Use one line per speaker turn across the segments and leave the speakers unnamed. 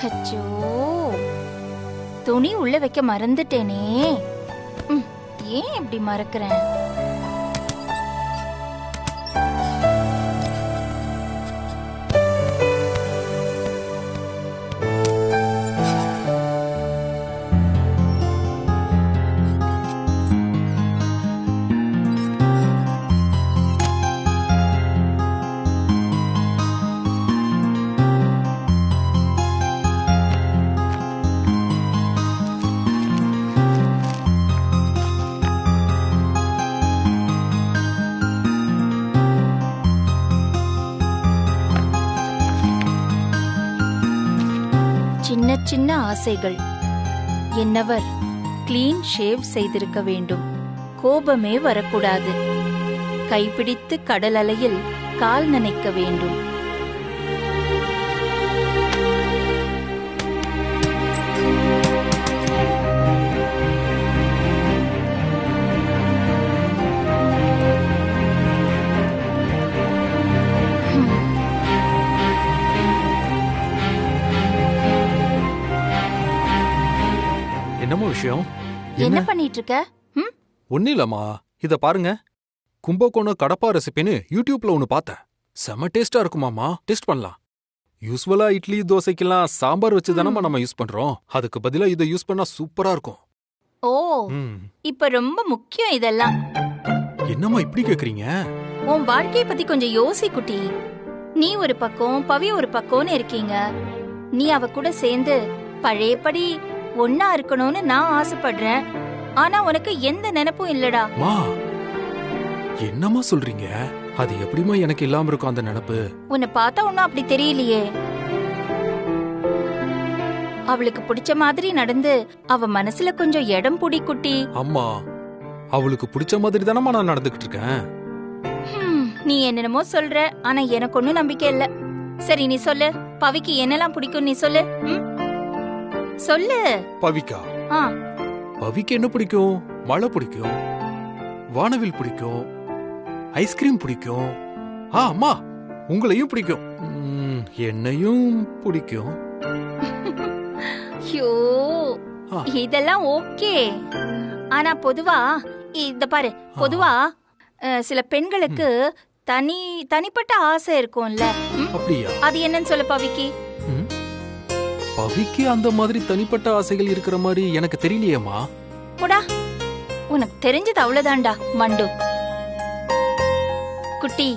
அச்சோ, துணி உள்ள வைக்க மறந்துட்டேனே. ஏன் இப்படி மறக்கிறேன்? சின்ன சின்ன ஆசைகள். என்னவர் கிளீன் ஷேவ் செய்திருக்க வேண்டும். கோபமே வரக்கூடாது. கைப்பிடித்து கடல் அலையில் கால் நனைக்க வேண்டும்.
என்னமோ விஷயம்?
என்ன பண்ணிட்டு இருக்க?
ஒன்னும் இல்லம்மா, இத பாருங்க. கும்பகோணம் கடப்பா ரெசிபின்னு யூடியூப்ல ஒன்னு பார்த்தேன். செம டேஸ்டா இருக்குமாமா, டேஸ்ட் பண்ணலாம். யூஸ்வலா இட்லி தோசைக்கெல்லாம் சாம்பார் வச்சு தானமா நம்ம யூஸ் பண்றோம். அதுக்கு பதிலா இதை யூஸ் பண்ணா சூப்பரா இருக்கும்.
ஓ, இப்ப ரொம்ப முக்கியம் இதெல்லாம்.
என்னம்மா இப்படி கேக்குறீங்க?
உன் வாழ்க்கைய பத்தி கொஞ்சம் யோசி குட்டி. நீ ஒரு பக்கம், பவி ஒரு பக்கம்னு இருக்கீங்க. நீ அவ கூட சேர்ந்து பழையபடி ஒன்னா இருக்கணும்னு நான் ஆசைப்படுறேன். ஆனா உனக்கு எந்த நினைப்பும் இல்லடா.
மா, என்னம்மா சொல்றீங்க? அது எப்படிமா எனக்கு இல்லாம இருக்கும் அந்த நினைப்பு?
உன்னை பார்த்தா ஒன்னும் அப்படி தெரியலையே. அவளுக்கு பிடிச்ச மாதிரி நடந்து அவ மனசுல கொஞ்சம் இடம் புடி குட்டி.
அம்மா, அவளுக்கு பிடிச்ச மாதிரி தானம்மா நான் நடந்துகிட்டு இருக்கேன்.
நீ என்னென்னமோ சொல்ற, ஆனா எனக்கு ஒன்னும் நம்பிக்கை இல்ல. சரி, நீ சொல்லு. பவிக்கு என்னெல்லாம் பிடிக்கும் நீ சொல்லு. சொல்லு.
பவிக்கா? பவிக்கு என்ன பிடிக்கும்? மழை பிடிக்கும், வானவில் பிடிக்கும், ஐஸ்கிரீம் பிடிக்கும். அம்மா, உங்களையும் பிடிக்கும், என்னையும் பிடிக்கும்.
ஐயோ, இதெல்லாம் ஓகே. ஆனா பொதுவா இத பாரு, பொதுவா சில பெண்களுக்கு தனிப்பட்ட ஆசை இருக்கும்ல.
அப்படியா?
அது என்னன்னு சொல்லு பவிக்கு.
பவிக்கு அந்த மாதிரி தனிப்பட்ட ஆசைகள் இருக்கிற மாதிரி எனக்கு தெரியலையேம்மா.
போடா, உனக்கு தெரிஞ்சது அவ்வளவுதான்டா மண்டு குட்டி.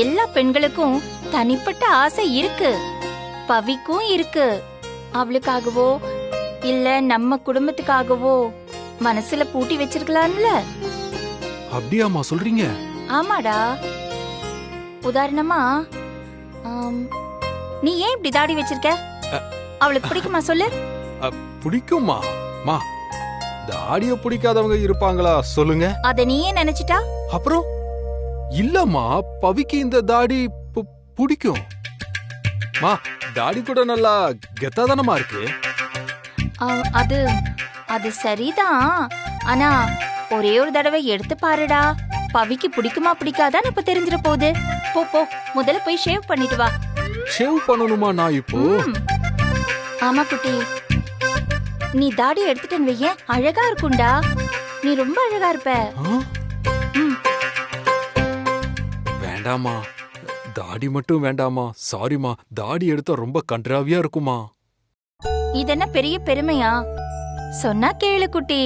எல்லா பெண்களுக்கும் தனிப்பட்ட ஆசை இருக்கு. பவிக்கும் இருக்கு. அவளுக்காகவோ இல்ல நம்ம குடும்பத்துக்காகவோ மனசுல பூட்டி வச்சிருக்கலாம்ல.
அப்படியாமா சொல்றீங்க?
ஆமாடா. உதாரணமா, நீ ஏன் இப்படி தாடி வச்சிருக்க? அவளுக்கு பிடிக்குமா சொல்லு.
பிடிக்குமா? மா, தாடிய பிடிக்காதவங்க இருப்பாங்களா சொல்லுங்க?
அத நீயே நினைச்சிட்டா?
அப்புறம் இல்லம்மா, பவிக்கு இந்த தாடி பிடிக்கும். மா, தாடி கூட நல்லா கெத்தாதானமா இருக்கு.
அது சரிதான். ஆனா ஒரே ஒரு தடவை எடுத்து பாருடா. பவிக்கு பிடிக்குமா பிடிக்காதான்னு இப்ப தெரிஞ்சிட போகுது. போ, முதல்ல போய் ஷேவ் பண்ணிட்டு வா.
ஷேவ் பண்ணணுமா நான் இப்போ?
ஆமா குட்டி, நீ தாடி எடுத்துட்டேன்னு வையேன், அழகா இருக்கும்டா. நீ ரொம்ப அழகா இருப்ப.
வேண்டாமா, தாடி மட்டும் வேண்டாமா. சாரிமா, தாடி எடுத்தா ரொம்ப கன்றாவியா இருக்குமா.
இதென்ன பெரிய பெருமையா? சொன்னா கேளு குட்டி.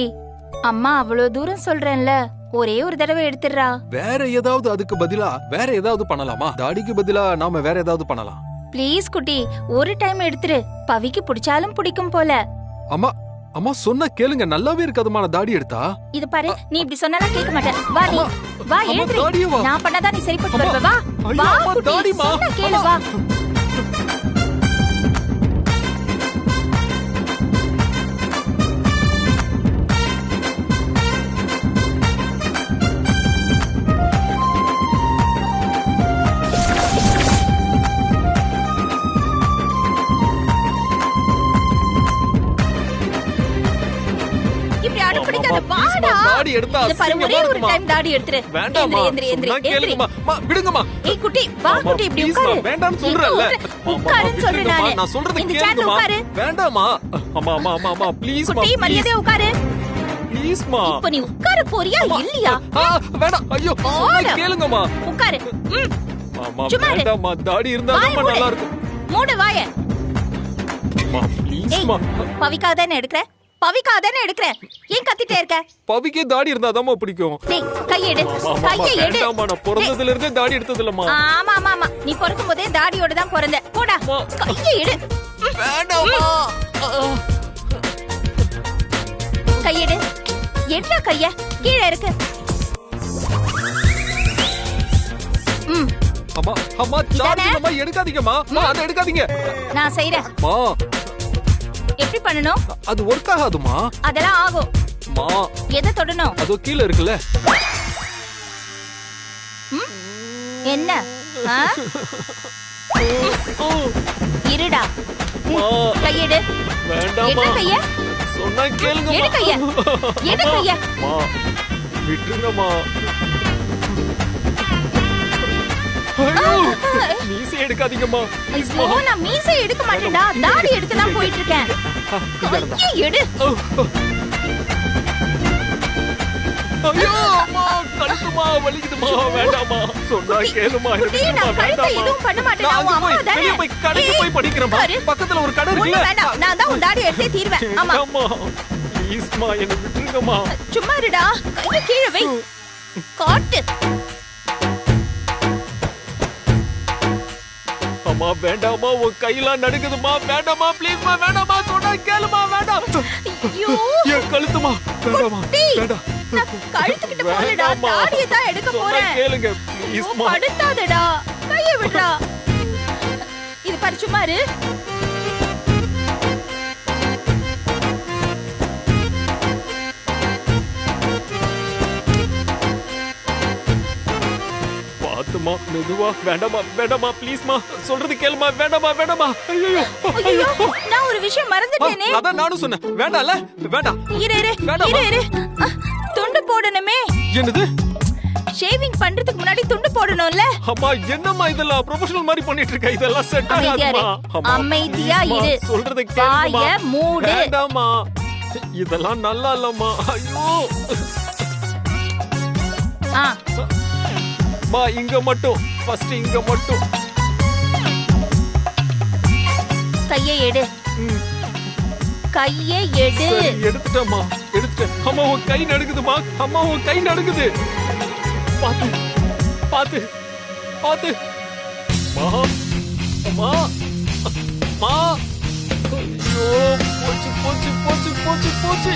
அம்மா அவ்வளவு தூரம் சொல்றேன்ல, ஒரே ஒரு தடவை எடுத்துடுறா.
வேற ஏதாவது அதுக்கு பதிலா வேற ஏதாவது பண்ணலாமா? தாடிக்கு பதிலா நாம வேற ஏதாவது பண்ணலாம்.
ப்ளீஸ் குட்டி, ஒரு டைம் எடுத்துரு. பவிக்கு பிடிச்சாலும் பிடிக்கும் போல.
அம்மா, அம்மா சொன்னா கேளுங்க, நல்லாவே இருக்காதுமா தாடி எடுத்தா.
இது பாரு, நீ இப்படி சொன்னா கேட்க மாட்டேன். வா நீ வா, எழுந்திரு. நான் பண்ணாதான் நீ சரிப்பட்டு வருவ. வா வா குட்டி, சொன்னா கேளு. வா. இப்படி அடம்பிடிக்காத
அம்மா, please
வாடா.
மா, தாடி எடுத்தா
இத பாரு,
அசிங்கமா
ஒரே ஒரு
இருக்குமா?
டைம் தாடி எடுத்துரு.
வேண்டாம்மா,
எந்திரி, எந்திரி,
சொன்னா
எந்திரி, எந்திரி.
கேளுங்கம்மா. மா, விடுங்கம்மா.
ஏய் குட்டி, வா
அம்மா,
குட்டி, இப்படி
please மா,
உட்காரு.
வேண்டாம்னு சொல்றேன்ல.
உட்காருன்னு சொல்றேன்
விட்டுருங்கம்மா,
நானு.
நான் சொல்றது
இந்த சேர்ல
கேளுங்கம்மா.
உட்காரு.
வேண்டாம்மா. அம்மா, அம்மா, அம்மா, அம்மா, please மா,
குட்டி,
please.
மரியாதையா உட்காரு.
Please மா.
இப்ப நீ உட்கார போறியா இல்லையா?
வேண்டாம். ஐயோ, சொன்னா கேளுங்கம்மா.
உட்காரு.
அம்மா,
சும்மா இரு.
வேண்டாம்மா, தாடி இருந்தா
வாயை
தான்
மூடு.
நல்லா இருக்கும்.
மூடு வாய.
அம்மா, please
ஏய்,
மா.
பவிக்காக தானே எடுக்கிற? பவிக்காக தானே எடுக்கிற? ஏன் கத்திட்டே இருக்க?
பவிக்கே தாடி இருந்தா தான் பிடிக்கும்.
டேய், கையை எடு.
அம்மா,
கையை எடு.
வேண்டாம்மா, நான் பிறந்ததுல இருந்தே தாடி எடுத்தது இல்லம்மா.
ஆமா ஆமா ஆமா, நீ பிறக்கும் போதே தாடியோட தான் பிறந்த. போடா,
அம்மா.
கையை எடு.
வேண்டாம்மா.
கையெடு. எடுடா கைய. கீழே இருக்கு. ம்,
அம்மா, அம்மா, சார்ஜ் இல்லம்மா, எடுக்காதீங்கம்மா. அம்மா, அதை எடுக்காதீங்க.
நான் செய்றேன்.
அம்மா,
எப்படி பண்ணணும்?
அது ஒர்க் ஆகாதுமா.
அதெல்லாம் ஆகும்.
அம்மா,
எதை தொடணும்?
அதோ கீழ இருக்குல்ல.
ம்? என்ன? ஆ? இருடா.
அம்மா,
கையெடு.
வேண்டாம்மா.
எடுடா கைய.
சொன்னா கேளுங்கம்மா.
எடு கைய. எடு கைய.
அம்மா, விட்டுருங்கம்மா. ஐயோ, மீசை எடுக்காதீங்கம்மா.
ஐயோ, நான் மீசை எடுக்க மாட்டேன்டா. தாடி எடுக்க தான் போயிட்டு இருக்கேன். கையை எடு.
ஐயோ, அம்மா, கழுத்துமா, வலிக்குதுமா. வேண்டாம்மா. சொன்னா கேளுமா.
குட்டி, நான் கழுத்தை எதுவும் பண்ண மாட்டேன். நான் உன் அம்மா தானே.
வெளிய போய் கடைக்கு போய் படிக்கிறேன்மா.
பாரு.
பக்கத்துல ஒரு கடை
ஒண்ணும்
இருக்குல்ல.
வேண்டாம். நான் தான் உன் தாடி எடுத்தே தீர்வேன். ஆமா.
அம்மா, ப்ளீஸ்மா, என்ன விட்டுருங்கம்மா.
சும்மா இருடா. கையை கீழே வை. காட்டு.
அம்மா, வேண்டாம்மா, உன் கையெல்லாம் நடுக்குதுமா. வேண்டாம்மா, ப்ளீஸ்மா, வேண்டாம்மா. சொன்னா கேளுமா. வேண்டாம்.
ஐயோ,
என் கழுத்துமா. வேண்டாம்மா.
குட்டி.
வேண்டாம்.
நான் கழுத்துக்கிட்டு போலடா.
வேண்டாம்மா.
தாடியை தான் எடுக்க
சொன்னா
போறேன்.
கேளுங்க,
ஐயோ,
ப்ளீஸ்மா.
படுத்தாதடா. கையை விடுடா. இது பாரு, சும்மா இரு.
பாத்துமா, மெதுவா. வேண்டாம்மா, வேண்டாம்மா, ப்ளீஸ்மா. சொல்றது கேளுமா. வேண்டாம்மா, வேண்டாம்மா. ஐயோ,
ஐயோ, நான் ஒரு விஷயம் மறந்துட்டேனே.
அதான் நானும் சொன்னேன். வேண்டாம்ல. வேண்டாம்.
இரு இரு
வேண்டாம்மா.
இரு இரு. துண்டு போடணுமே.
என்னது?
ஷேவிங் பண்றதுக்கு முன்னாடி துண்டு போடணும்ல.
அம்மா, என்னம்மா இதெல்லாம் ப்ரொஃபஷனல் மாதிரி பண்ணிட்டு இருக்க? இதெல்லாம் செட்
அமைதியா இரு.
ஆகாதுமா.
அமைதியா இரு.
சொல்றத கேளுமா.
வாய மூடு.
வேண்டாம்மா. இதெல்லாம் நல்லா இல்லம்மா. ஐயோ.
ஆ,
மா, இங்க மட்டும். ஃபர்ஸ்ட் இங்க மட்டும்.
கையை எடு.
ம்,
கையை எடு.
சரி, எடுத்துட்டேம்மா. எடுத்துட்டேன். அம்மா, உன் கை நடுக்குதுமா. அம்மா, உன் கை நடுக்குது. பாத்து, பாத்து, பாத்து. மா, அம்மா, மா. ஐயோ, போச்சு, போச்சு, போச்சு, போச்சு, போச்சு.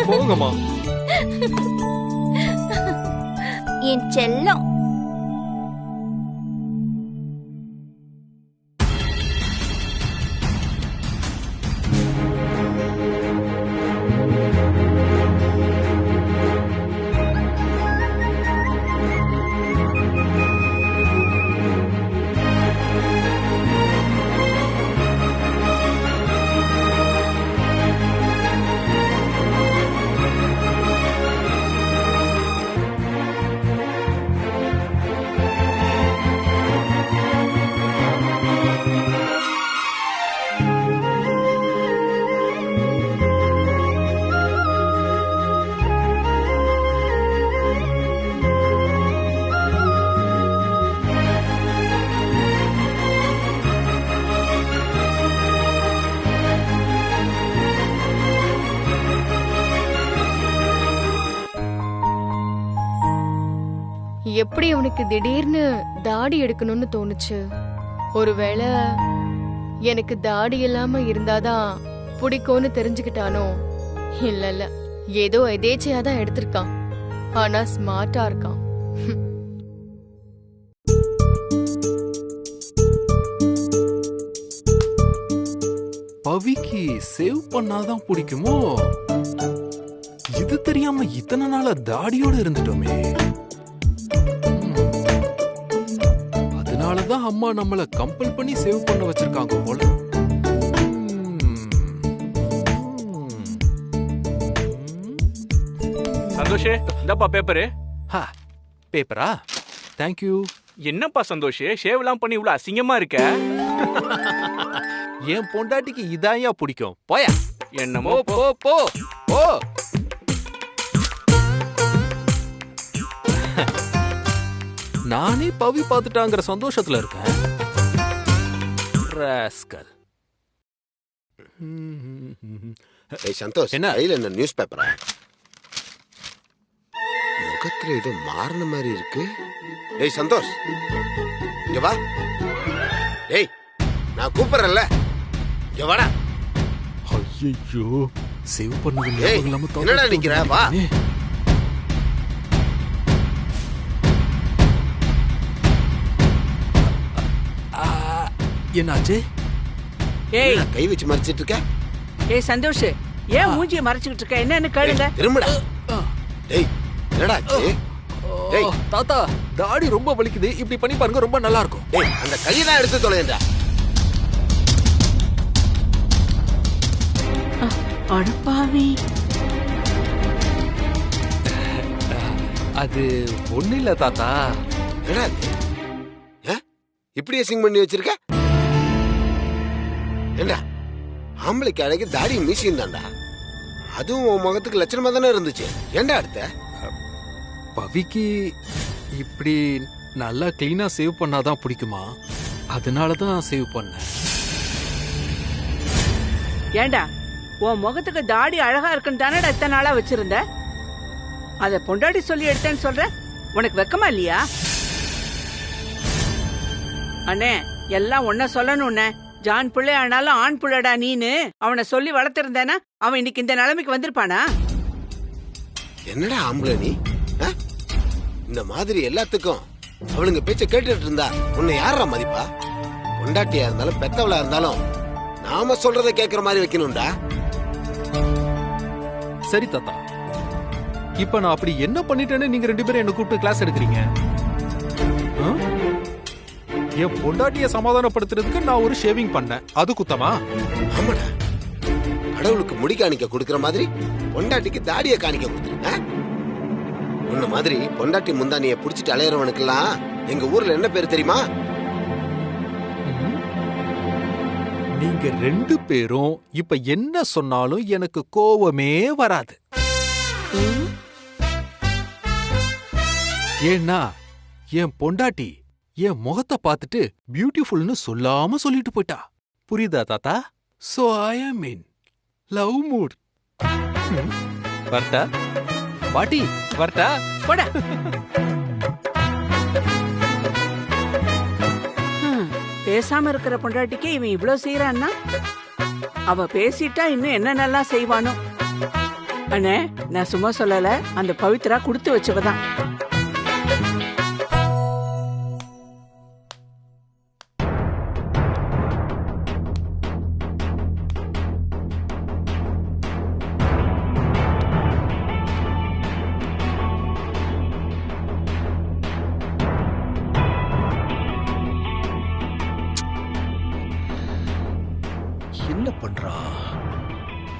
போங்கம்மா.
என் செல்லம்.
எப்படி அவனுக்கு திடீர்னு தாடி எடுக்கணும்னு தோணுச்சு? ஒருவேளை எனக்கு தாடி இல்லாம இருந்தாதான் பிடிக்கும்னு தெரிஞ்சுக்கிட்டானோ? இல்ல, ஏதோ எதேச்சையா தான் எடுத்திருக்கான். ஆனா ஸ்மார்ட்டா இருக்கான்.
பவிக்கு சேவ் பண்ணாதான் பிடிக்குமோ? இது தெரியாம இத்தனை நாளா தாடியோட இருந்துட்டோமே. அதனாலதான் அம்மா நம்மள கம்பல் பண்ணி சேவ் பண்ண வச்சிருக்காங்க போல.
சந்தோஷே, இந்தப்பா பேப்பரு.
பேப்பரா? தேங்க்யூ.
என்னப்பா சந்தோஷே, ஷேவ்லாம் பண்ணி இவ்வளவு அசிங்கமா இருக்க?
என் பொண்டாட்டிக்கு இதாயா பிடிக்கும். போயா.
என்னமோ
போ போ போ. நானே பவி பார்த்துட்டாங்கிற சந்தோஷத்துல இருக்கேன். ராஸ்கல்.
ஏய் சந்தோஷ்,
என்ன?
கையில என்ன நியூஸ் பேப்பரா? முகத்துல ஏதோ மாறின மாதிரி இருக்கு. ஏய் சந்தோஷ், இங்க வா. ஏய், நான் கூப்பிடுறேன்ல, இங்க வாடா.
ஐயோ, சேவ் பண்ணது
ஏய், என்னடா நிக்கிற? வா.
என்னாச்சு?
ஏய்,
கை வச்சு மறைச்சிட்டு இருக்க?
ஏய் சந்தோஷ், ஏன் மூஞ்சிய மறைச்சிட்டு இருக்க? என்னன்னு கேளுங்க.
திரும்படா. டேய், என்னடா ஆச்சு? டேய்
தாத்தா, தாடி ரொம்ப வலிக்குது. இப்படி பண்ணி பாருங்க, ரொம்ப நல்லா இருக்கும்.
டேய், அந்த கையை தான் எடுத்து தொலையேண்டா.
அடப்பாவி.
அது ஒண்ணு இல்ல தாத்தா.
என்னடா இது? இப்படி அசிங் பண்ணி வச்சிருக்க? ஏண்டா, ஆம்பளைக்கு அழகு தாடி மீசியும் தான்டா. அதுவும் உன் முகத்துக்கு லட்சணமா தானே இருந்துச்சு. ஏண்டா அடுத்த?
பவிக்கு இப்படி நல்லா கிளீனா சேவ் பண்ணாதான் பிடிக்குமா? அதனாலதான் சேவ் பண்ணேன்.
ஏண்டா, உன் முகத்துக்கு தாடி அழகா இருக்குன்னு தானடா இத்தனை நாளா வச்சிருந்த? அத பொண்டாடி சொல்லி எடுத்தேன்னு சொல்ற? உனக்கு வெக்கமா இல்லையா? அண்ணே, எல்லாம் ஒன்ன சொல்லணும்னே. ஜான் பிள்ளை ஆனாலும் ஆண் பிள்ளைடா நீனு அவனை சொல்லி வளர்த்திருந்தேனா அவன் இன்னைக்கு இந்த நிலைமைக்கு வந்திருப்பானா?
என்னடா ஆம்பளை நீ? இந்த மாதிரி எல்லாத்துக்கும் அவளுங்க பேச்ச கேட்டுட்டு இருந்தா உன்னை யாரா மதிப்பா? பொண்டாட்டியா இருந்தாலும் பெத்தவளா இருந்தாலும் நாம சொல்றதை கேட்கிற மாதிரி வைக்கணும்டா.
சரி தாத்தா, இப்ப நான் அப்படி என்ன பண்ணிட்டேன்னு நீங்க ரெண்டு பேரும் என்ன கூப்பிட்டு கிளாஸ் எடுக்கிறீங்க? என் பொண்டாட்டிய சமாதானப்படுத்துறதுக்கு நான் ஒரு ஷேவிங் பண்ணேன். அது குத்தமா?
ஆமாடா, கடவுளுக்கு முடி காணிக்க கொடுக்கற மாதிரி பொண்டாட்டிக்கு தாடிய காணிக்க கொடுத்துருங்க. உன்ன மாதிரி பொண்டாட்டி முந்தானிய புடிச்சிட்டு அலையறவனுக்கெல்லாம் எங்க ஊர்ல என்ன பேரு தெரியுமா?
நீங்க ரெண்டு பேரும் இப்ப என்ன சொன்னாலும் எனக்கு கோவமே வராது. ஏன்னா என் பொண்டாட்டி என் முகத்தை பார்த்துட்டு பியூட்டிஃபுல்னு சொல்லாம சொல்லிட்டு போயிட்டா. புரியுதா தாத்தா? So I am in love mood. வரட்டா பாட்டி? வரட்டா?
போடா. பேசாம இருக்கிற பொண்டாட்டிக்கு இவன் இவ்ளோ செய்யறான்னா அவ பேசிட்டா இன்னும் என்னென்னலாம் செய்வானோ. அண்ணே நான் சும்மா சொல்லல, அந்த பவித்ரா கொடுத்து வச்சவதான்.
என்ன பண்றா?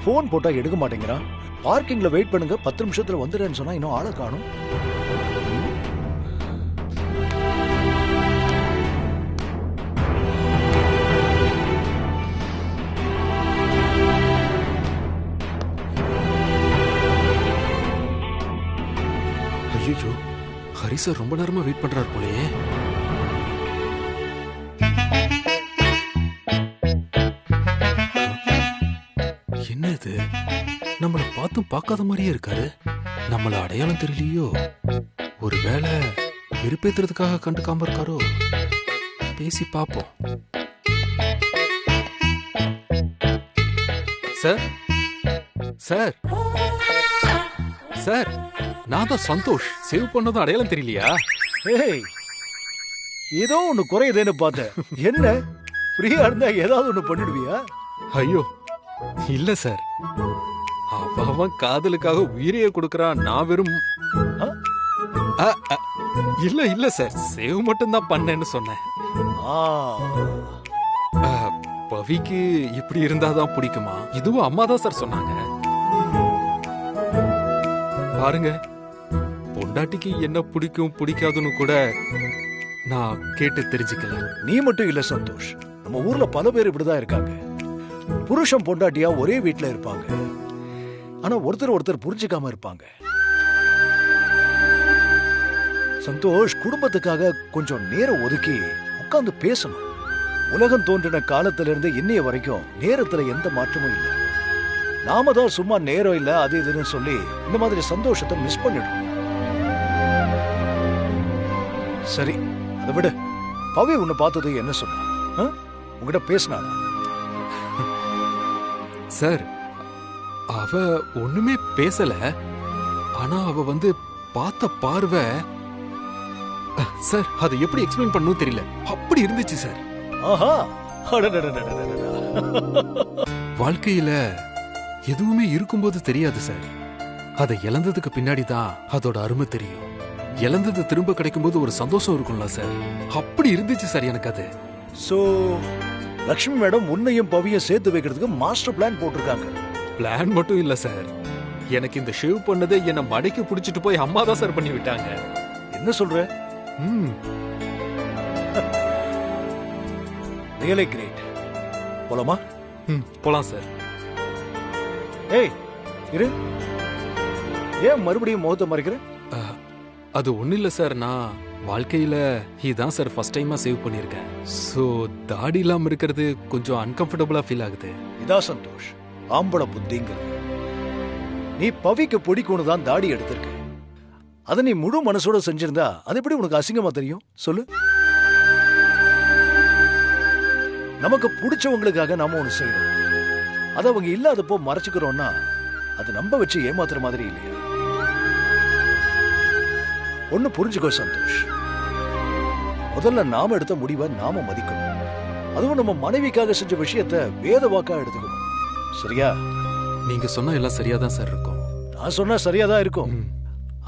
போன் போட்டா எடுக்க மாட்டேங்கிறான். பார்க்கிங்ல வெயிட் பண்ணுங்க, 10 நிமிஷத்துல வந்துடுறேன்னு சொன்னா இன்னும் ஆளை காணும்.
ஐயோ, ஹரி சார் ரொம்ப நேரமா வெயிட் பண்றாரு போலயே. என்ன இது? நம்மள பார்த்தும் பார்க்காத மாதிரியே இருக்காரு. நம்மள அடையாளம் தெரியலையோ? ஒருவேளை வெறுப்பேத்துறதுக்காக கண்டுக்காம இருக்காரோ? பேசி பாப்போம். சார் சார் சார், நான் தான் சந்தோஷ். சேவ் பண்ணதும் அடையாளம் தெரியலையா?
ஏய், ஏதோ ஒண்ணு குறையுதுன்னு பார்த்தேன். என்ன ஃப்ரீயா இருந்தா ஏதாவது ஒண்ணு பண்ணிடுவியா?
ஐயோ இல்ல சார், அவன் காதலுக்காக உயிரையே கொடுக்கறான். நான் வெறும் இல்ல இல்ல சார், சேவ் மட்டும் தான் பண்ணேன்னு சொன்னேன். பவிக்கு இப்படி இருந்தாதான் பிடிக்குமா? இதுவும் அம்மா தான் சார் சொன்னாங்க. பாருங்க, பொண்டாட்டிக்கு என்ன பிடிக்கும் பிடிக்காதுன்னு கூட நான் கேட்டு தெரிஞ்சுக்கல.
நீ மட்டும் இல்ல சந்தோஷ், நம்ம ஊர்ல பல பேர் இப்படிதான் இருக்காங்க. புருஷன் பொண்டாட்டியா ஒரே வீட்டுல இருப்பாங்க, ஆனா ஒருத்தர் ஒருத்தர் புரிஞ்சுக்காம இருப்பாங்க. சந்தோஷ், குடும்பத்துக்காக கொஞ்சம் நேரம் ஒதுக்கி உட்கார்ந்து பேசணும். உலகம் தோன்றின காலத்துல இருந்து இன்னைய வரைக்கும் நேரத்துல எந்த மாற்றமும் இல்லை. நாம தான் சும்மா நேரம் இல்ல அது இதுன்னு சொல்லி இந்த மாதிரி சந்தோஷத்தை மிஸ் பண்ணிடும். சரி, அதை விட பவி உன்னை பார்த்தது என்ன சொன்னா? உங்ககிட்ட பேசினானா?
சார், அவ ஒண்ணுமே பேசல. ஆனா அவ வந்து பார்த்த பார்வை சார், அதை எப்படி எக்ஸ்பிளைன் பண்ணணும் தெரியல. அப்படி இருந்துச்சு சார்.
ஆஹா,
வாழ்க்கையில எதுவுமே இருக்கும்போது தெரியாது சார். அதை இழந்ததுக்கு பின்னாடி தான் அதோட அருமை தெரியும். இழந்தது திரும்ப கிடைக்கும் போது ஒரு சந்தோஷம் இருக்கும்ல சார். அப்படி இருந்துச்சு சார் எனக்கு அது.
சோ லட்சுமி மேடம் உன்னையும் பவியும் சேர்த்து வைக்கிறதுக்கு மாஸ்டர் பிளான் போட்டிருக்காங்க.
பிளான் மட்டும் இல்ல சார், எனக்கு இந்த ஷேவ் பண்ணதை என்ன மடக்கி புடிச்சிட்டு போய் அம்மா தான் சார் பண்ணி விட்டாங்க.
என்ன சொல்ற? Really great. போலாமா?
போலாம் சார்.
ஏய் இரு, ஏன் மறுபடியும் முகத்தை மறைக்கிற?
அது ஒண்ணு இல்ல சார், நான் வாழ்க்கையில இதான் சார் ஃபர்ஸ்ட் டைமா சேவ் பண்ணிருக்கேன். சோ தாடி இல்லாம இருக்கிறது கொஞ்சம் அன்கம்ஃபர்டபுளா ஃபீல் ஆகுது.
இதா சந்தோஷ், ஆம்பள புத்திங்கிறது. நீ பவிக்கு பிடிக்கும்னு தான் தாடி எடுத்திருக்க. அதை நீ முழு மனசோட செஞ்சிருந்தா அது எப்படி உனக்கு அசிங்கமா தெரியும் சொல்லு? நமக்கு பிடிச்சவங்களுக்காக நாம ஒண்ணு செய்யறோம், அதை அவங்க இல்லாதப்போ மறைச்சுக்கிறோம்னா அது நம்ப வச்சு ஏமாத்துற மாதிரி இல்லையா? ஒண்ணு புரிஞ்சுக்கோ சந்தோஷ், முதல்ல நாம எடுத்த முடிவை நாம மதிக்கணும். அதுவும் நம்ம மனைவிக்காக செஞ்ச விஷயத்த வேத வாக்கா எடுத்துக்கணும். சரியா?
நீங்க சொன்ன எல்லாம் சரியா தான் சார் இருக்கும்.
நான் சொன்னா சரியாதான் இருக்கும்.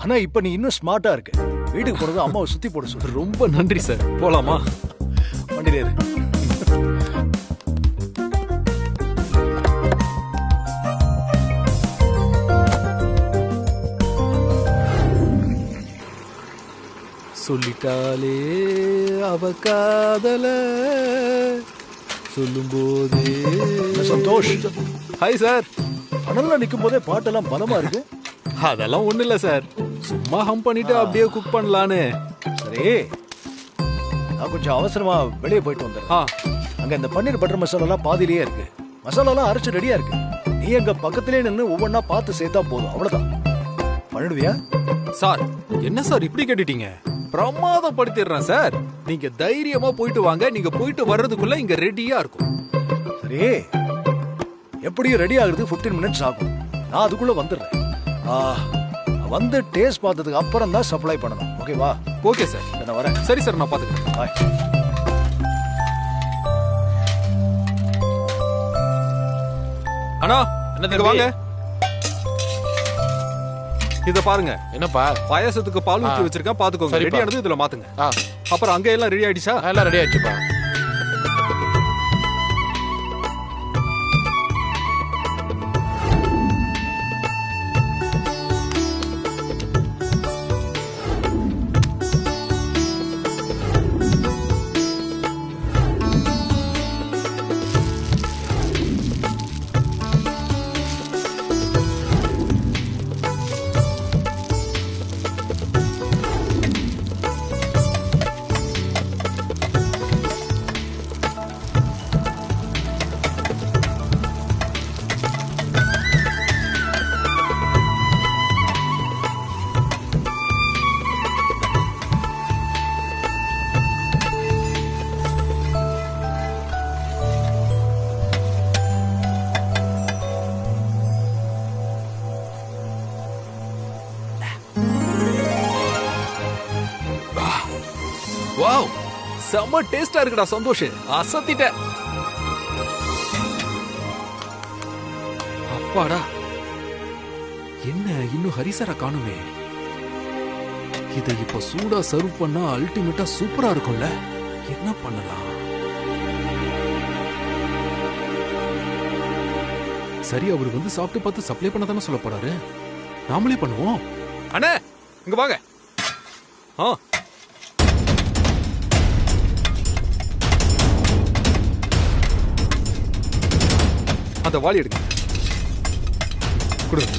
ஆனா இப்ப நீ இன்னும் ஸ்மார்ட்டா இருக்க. வீட்டுக்கு போனது அம்மாவை சுத்தி போட சொல்லு.
ரொம்ப நன்றி சார். போலாமா?
வண்டியில ஏறு.
சொல்லிட்டாலே அவ காதல சொல்லும் போதே.
Santhosh,
hi sir.
அனல்ல நிக்கும் போதே பாட்டெல்லாம் பலமா இருக்கு.
அதெல்லாம் ஒண்ணு இல்ல சார், சும்மா ஹம் பண்ணிட்டு அப்படியே குக் பண்ணலான்னு.
சரி, நான் கொஞ்சம் அவசரமா வெளியே போயிட்டு வந்தேன். அங்க இந்த பன்னீர் பட்டர் மசாலா பாதியிலேயே இருக்கு. மசாலா அரைச்சு ரெடியா இருக்கு. நீ எங்க பக்கத்திலே நின்று ஒவ்வொன்னா பார்த்து சேர்த்தா போதும். அவ்வளவுதான். பண்ணிடுவியா?
சார் என்ன சார் இப்படி கேட்டுட்டீங்க? பிரமாதப்படுத்திடுறேன் சார். நீங்க தைரியமா போயிட்டு வாங்க. நீங்க போயிட்டு வர்றதுக்குள்ள இங்க ரெடியா இருக்கும்.
சரி, எப்படியும் ரெடி ஆகுறது 15 மினிட்ஸ் ஆகும். நான் அதுக்குள்ள வந்துடுறேன். ஆ, வந்து டேஸ்ட் பார்த்ததுக்கு அப்புறம் தான் சப்ளை பண்ணணும். ஓகேவா?
Okay sir.
நான் வரேன்.
சரி சார், நான் பாத்துக்கிறேன்.
பாய்.
அண்ணா
என்ன
இங்க வாங்க. இத பாருங்க,
என்னப்பா?
பாயாசத்துக்கு பால் ஊத்தி வச்சிருக்கேன், பாத்துக்கோங்க.
சரிப்பா.
ரெடி ஆனது இதுல மாத்துங்க.
ஆ,
அப்புறம் அங்க எல்லாம் ரெடி ஆயிடுச்சா?
எல்லாம் ரெடி ஆயிடுச்சுப்பா.
வாவ், செம்ம டேஸ்டா இருக்குடா சந்தோஷ். அசத்திட்ட. அப்பாடா, என்ன இன்னும் ஹரிசரா காணுமே. இதை இப்ப சூடா சர்வ் பண்ணா அல்டிமேட்டா சூப்பரா இருக்கும்ல. என்ன பண்ணலாம்? சரி, அவர் வந்து சாப்பிட்டு பார்த்து சப்ளை பண்ண தானே சொல்ல போறாரு. நாமளே பண்ணுவோம். அண்ணே இங்க வாங்க. ஆ, அந்த வாளி எடுங்க, கொடுங்க.